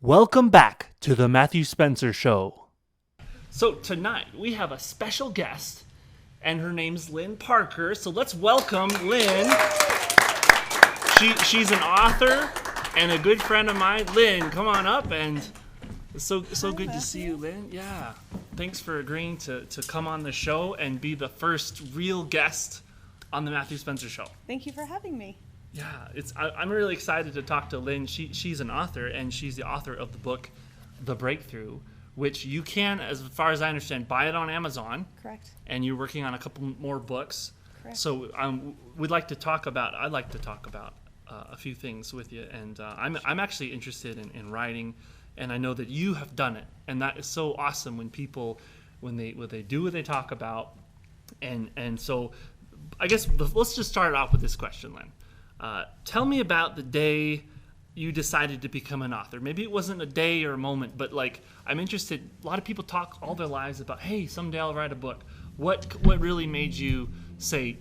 Welcome back to the Matthew Spencer Show. So tonight we have a special guest, and her name's Lynn Parker. So let's welcome Lynn. She's an author and a good friend of mine. Lynn, come on up, and it's so good to see you, Lynn. Yeah, thanks for agreeing to come on the show and be the first real guest on the Matthew Spencer Show. Thank you for having me. Yeah, I'm really excited to talk to Lynn. She's an author, and she's the author of the book, The Breakthrough, which you can, as far as I understand, buy it on Amazon. Correct. And you're working on a couple more books. Correct. So I'd like to talk about a few things with you, and I'm actually interested in writing, and I know that you have done it, and that is so awesome when people when they do what they talk about, and so I guess let's just start off with this question, Lynn. Tell me about the day you decided to become an author. Maybe it wasn't a day or a moment, but like I'm interested. A lot of people talk all their lives about, hey, someday I'll write a book. What really made you say,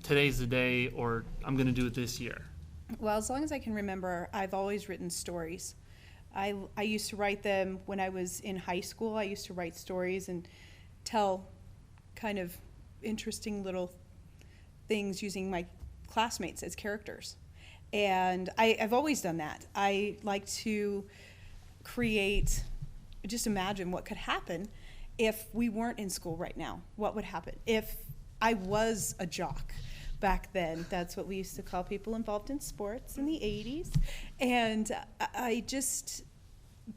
today's the day, or I'm going to do it this year? Well, as long as I can remember, I've always written stories. I used to write them when I was in high school. I used to write stories and tell kind of interesting little things using my classmates as characters. And I've always done that. I like to create, just imagine what could happen if we weren't in school right now. What would happen if I was a jock back then? That's what we used to call people involved in sports in the 80s. And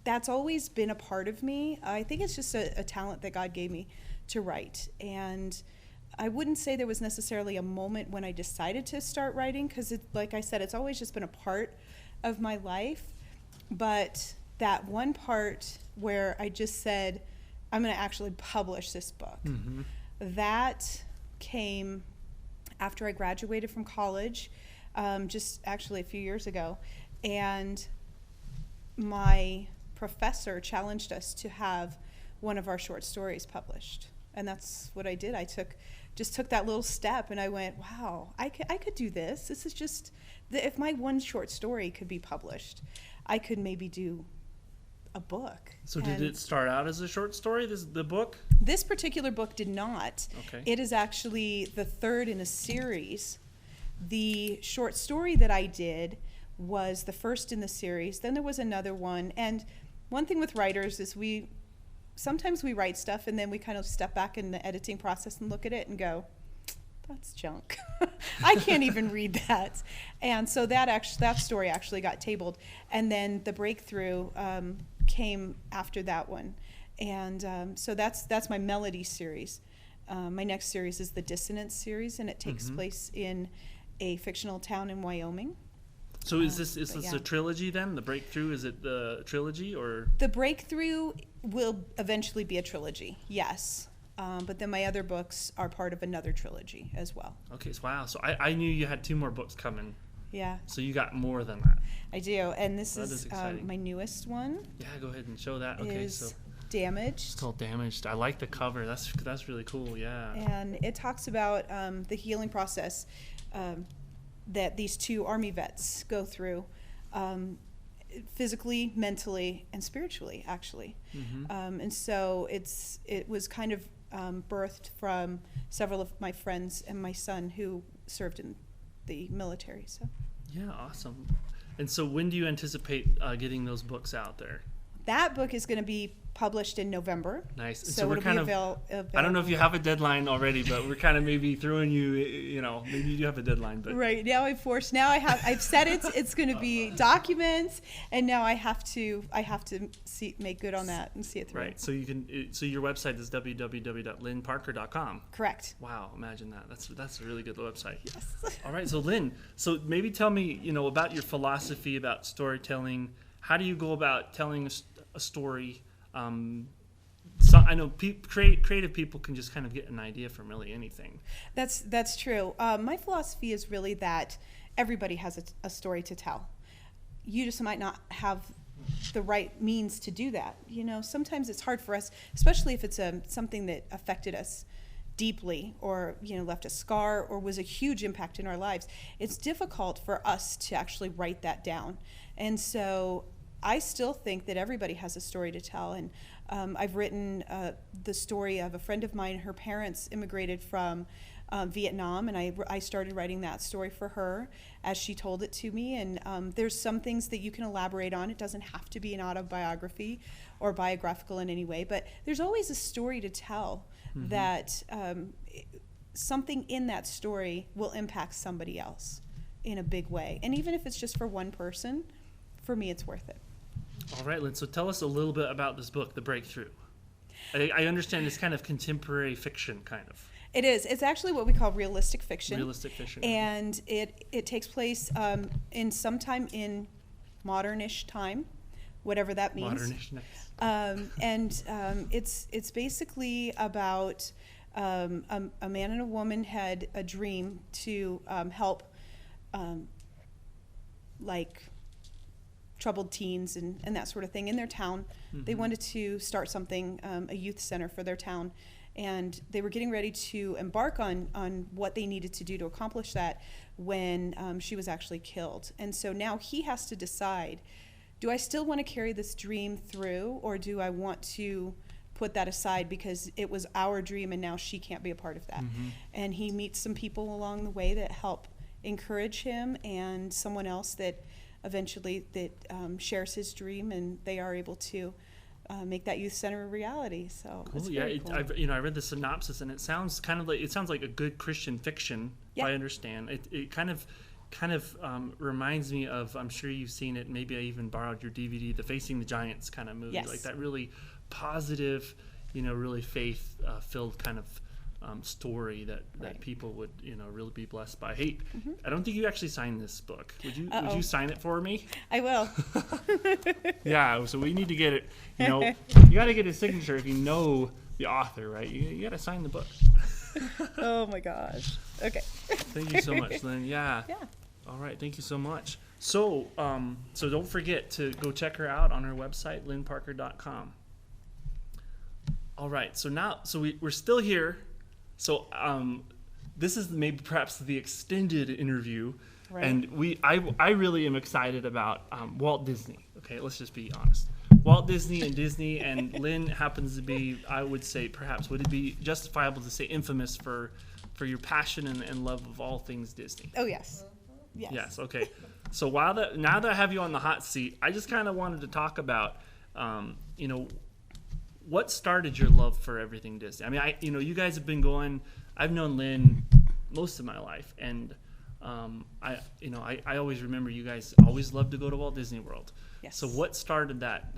that's always been a part of me. I think it's just a talent that God gave me to write. And I wouldn't say there was necessarily a moment when I decided to start writing, because like I said, it's always just been a part of my life. But that one part where I just said, I'm going to actually publish this book, that came after I graduated from college, just actually a few years ago. And my professor challenged us to have one of our short stories published. And that's what I did. I just took that little step, and I went, wow, I could do this. This is just, if my one short story could be published, I could maybe do a book. So did it start out as a short story, the book? This particular book did not. Okay. It is actually the third in a series. The short story that I did was the first in the series. Then there was another one. And one thing with writers is sometimes we write stuff and then we kind of step back in the editing process and look at it and go, that's junk. I can't even read that. And so that story actually got tabled. And then The Breakthrough came after that one. And so that's my Melody series. My next series is the Dissonance series, and it takes place in a fictional town in Wyoming. So is this a trilogy then? The Breakthrough, is it the trilogy, or? The Breakthrough will eventually be a trilogy, yes. But then my other books are part of another trilogy as well. Okay, so wow. So I knew you had 2 more books coming. Yeah. So you got more than that. I do, and this is exciting. my newest one. Yeah, go ahead and show that. Okay, so Damaged. it's called Damaged. I like the cover. That's really cool. Yeah. And it talks about the healing process that these 2 Army vets go through, physically, mentally, and spiritually, actually. And so it was kind of birthed from several of my friends and my son who served in the military. So. Yeah, awesome. And so when do you anticipate getting those books out there? That book is going to be published in November. Nice. So we're kind of I don't know if you have a deadline already, but we're kind of maybe throwing you, maybe you do have a deadline. But right now I've said it's going to be documents, and now I have to make good on that and see it through. Right. So your website is www.lynnparker.com. Correct. Wow, imagine that. That's a really good website. Yes. All right. So Lynn, maybe tell me, about your philosophy about storytelling. How do you go about telling a story? So I know creative people can just kind of get an idea from really anything. That's true. My philosophy is really that everybody has a story to tell. You just might not have the right means to do that. Sometimes it's hard for us, especially if it's something that affected us deeply, or left a scar, or was a huge impact in our lives. It's difficult for us to actually write that down. And so I still think that everybody has a story to tell. And I've written the story of a friend of mine. Her parents immigrated from Vietnam, and I started writing that story for her as she told it to me. And there's some things that you can elaborate on. It doesn't have to be an autobiography or biographical in any way, but there's always a story to tell that something in that story will impact somebody else in a big way. And even if it's just for one person, for me, it's worth it. All right, Lynn, so tell us a little bit about this book, The Breakthrough. I understand it's kind of contemporary fiction, kind of. It is. It's actually what we call realistic fiction. Realistic fiction. And it takes place in sometime in modernish time, whatever that means. Modernish, nice. It's basically about a man and a woman had a dream to help like troubled teens and that sort of thing in their town. They wanted to start something, a youth center for their town. And they were getting ready to embark on what they needed to do to accomplish that when she was actually killed. And so now he has to decide, do I still want to carry this dream through, or do I want to put that aside because it was our dream and now she can't be a part of that? And he meets some people along the way that help encourage him, and someone else that eventually shares his dream, and they are able to make that youth center a reality. So cool. It's Yeah, very cool. I read the synopsis, and it sounds like a good Christian fiction. Yeah. If I understand it. Kind of reminds me of, I'm sure you've seen it. Maybe I even borrowed your DVD, the Facing the Giants kind of movie. Yes. Like that really positive, really faith filled kind of story that Right. people would really be blessed by. Hey, I don't think you actually signed this book. Would you sign it for me? I will. Yeah, so we need to get it. You got to get his signature if you know the author, right? You got to sign the book. Oh my gosh. Okay. Thank you so much, Lynn. Yeah. Yeah. All right. Thank you so much. So, so don't forget to go check her out on her website, lynnparker.com. All right. So we're still here. So, this is maybe perhaps the extended interview. Right. And I really am excited about Walt Disney. Okay, let's just be honest. Walt Disney and Lynn happens to be, I would say, perhaps, would it be justifiable to say infamous for your passion and love of all things Disney? Oh, yes. Yes. Yes, okay. So now that I have you on the hot seat, I just kind of wanted to talk about, what started your love for everything Disney? I mean, you guys have been going, I've known Lynn most of my life, and I always remember you guys always loved to go to Walt Disney World. Yes. So what started that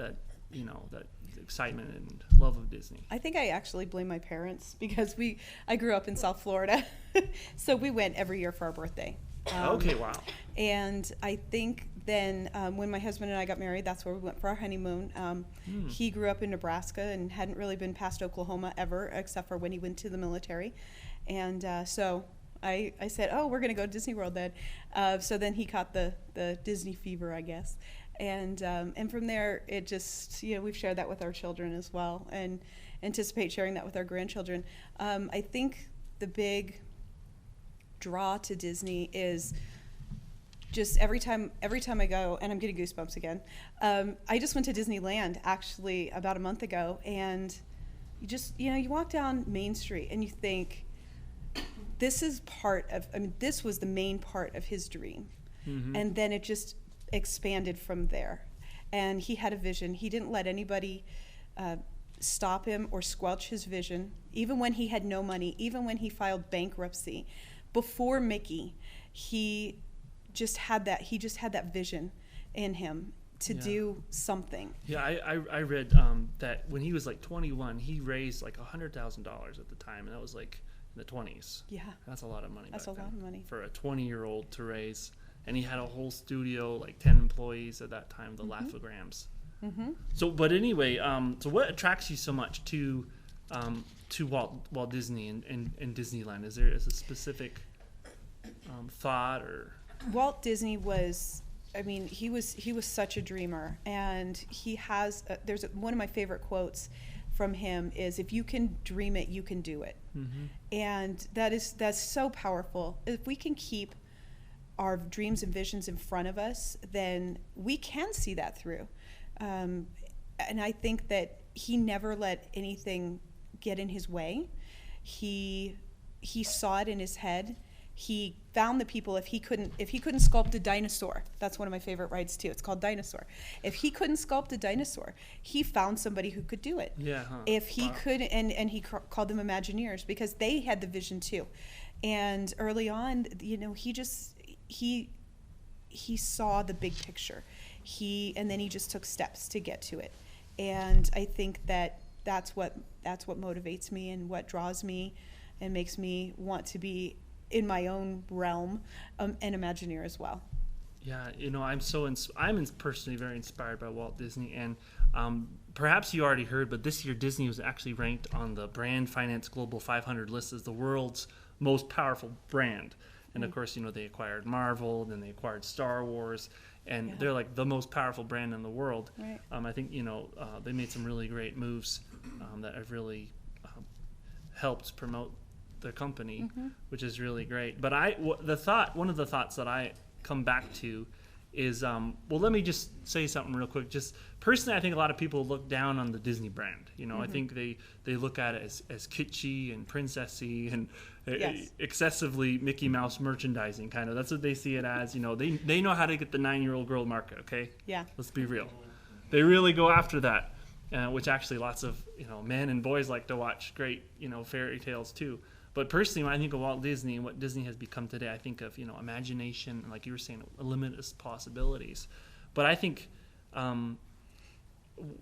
excitement and love of Disney? I think I actually blame my parents because I grew up in South Florida, so we went every year for our birthday. Okay, wow. And I think then when my husband and I got married, that's where we went for our honeymoon. He grew up in Nebraska and hadn't really been past Oklahoma ever, except for when he went to the military. And so I said, oh, we're going to go to Disney World then. So then he caught the Disney fever, I guess. And from there, it just, we've shared that with our children as well, and anticipate sharing that with our grandchildren. I think the big draw to Disney is just every time I go, and I'm getting goosebumps again. I just went to Disneyland actually about a month ago, and you just, you walk down Main Street and you think, this was the main part of his dream. And then it just expanded from there. And he had a vision. He didn't let anybody stop him or squelch his vision, even when he had no money, even when he filed bankruptcy. Before Mickey, he just had that vision in him to do something. Yeah, I read that when he was like 21, he raised like $100,000 at the time, and that was like in the 20s. Yeah. That's a lot of money. That's a lot of money. For a 20-year-old to raise. And he had a whole studio, like 10 employees at that time, the Laugh-O-Grams. So, but anyway, so what attracts you so much to Walt Disney and Disneyland? Is there a specific thought or? Walt Disney was, he was such a dreamer, and he has. There's one of my favorite quotes from him is, "If you can dream it, you can do it," and that's so powerful. If we can keep our dreams and visions in front of us, then we can see that through. And I think that he never let anything get in his way. He saw it in his head. He found the people. If he couldn't sculpt a dinosaur, that's one of my favorite rides too. It's called Dinosaur. If he couldn't sculpt a dinosaur, he found somebody who could do it. Yeah. Huh. If he could, and he called them Imagineers because they had the vision too. And early on, he saw the big picture. And then he just took steps to get to it. And I think that's what motivates me and what draws me and makes me want to be in my own realm an Imagineer as well. Yeah, I'm personally very inspired by Walt Disney, and perhaps you already heard, but this year Disney was actually ranked on the Brand Finance Global 500 list as the world's most powerful brand. And of course, they acquired Marvel, then they acquired Star Wars, and they're like the most powerful brand in the world. Right. I think they made some really great moves that have really helped promote their company, which is really great. But one of the thoughts that I come back to is, let me just say something real quick. Just personally, I think a lot of people look down on the Disney brand. I think they look at it as kitschy and princessy and excessively Mickey Mouse merchandising kind of. That's what they see it as. They know how to get the 9-year-old girl market. Okay. Yeah. Let's be real. They really go after that, which actually lots of men and boys like to watch great fairy tales too. But personally, when I think of Walt Disney and what Disney has become today, I think of imagination, and like you were saying, limitless possibilities. But I think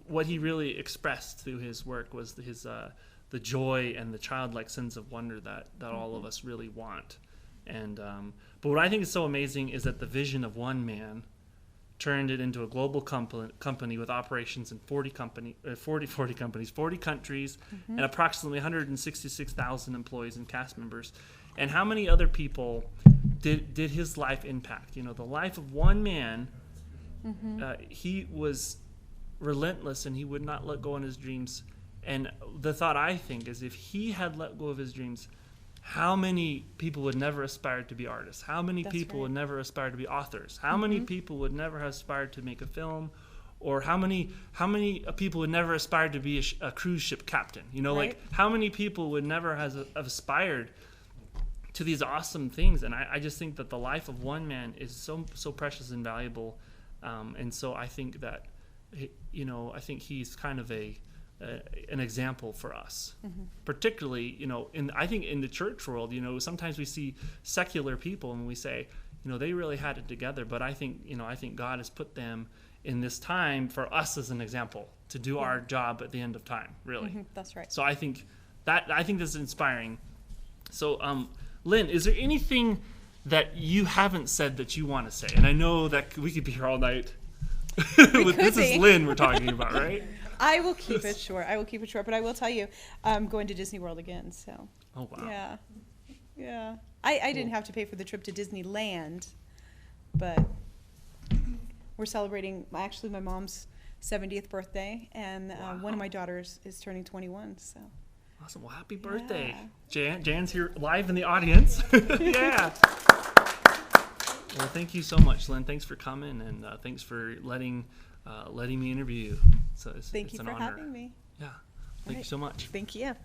what he really expressed through his work was his the joy and the childlike sense of wonder that all of us really want. And but what I think is so amazing is that the vision of one man turned it into a global company with operations in 40 countries, 40 countries, and approximately 166,000 employees and cast members. And how many other people did his life impact? The life of one man. He was relentless, and he would not let go of his dreams. And the thought, I think, is if he had let go of his dreams, how many people would never aspire to be artists? How many people would never aspire to be authors? How many people would never have aspired to make a film? Or how many people would never aspire to be a cruise ship captain? Like how many people would never have aspired to these awesome things? And I just think that the life of one man is so precious and valuable. And so I think that, I think he's kind of an example for us, particularly, I think in the church world, sometimes we see secular people and we say, they really had it together. But I think God has put them in this time for us as an example to do our job at the end of time, really. That's right. So I think that's inspiring. So, Lynn, is there anything that you haven't said that you want to say? And I know that we could be here all night. This is Lynn we're talking about, right? I will keep it short. But I will tell you, I'm going to Disney World again. So. Oh wow. Yeah. I didn't have to pay for the trip to Disneyland, but we're celebrating actually my mom's 70th birthday, and one of my daughters is turning 21. So. Awesome. Well, happy birthday, Jan's here live in the audience. Yeah. Well, thank you so much, Lynn. Thanks for coming, and thanks for letting me interview you. So Thank you an for honor. having me. Yeah. Thank you so much. Thank you. Yeah.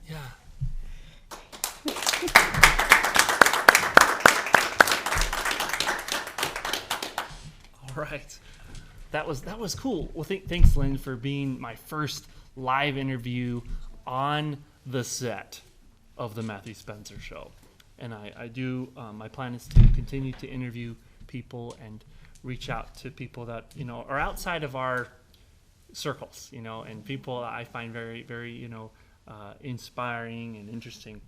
All right. That was cool. Well, thanks, Lynn, for being my first live interview on the set of the Matthew Spencer Show. And I do, my plan is to continue to interview people and reach out to people that, are outside of our circles, and people that I find very, very, inspiring and interesting.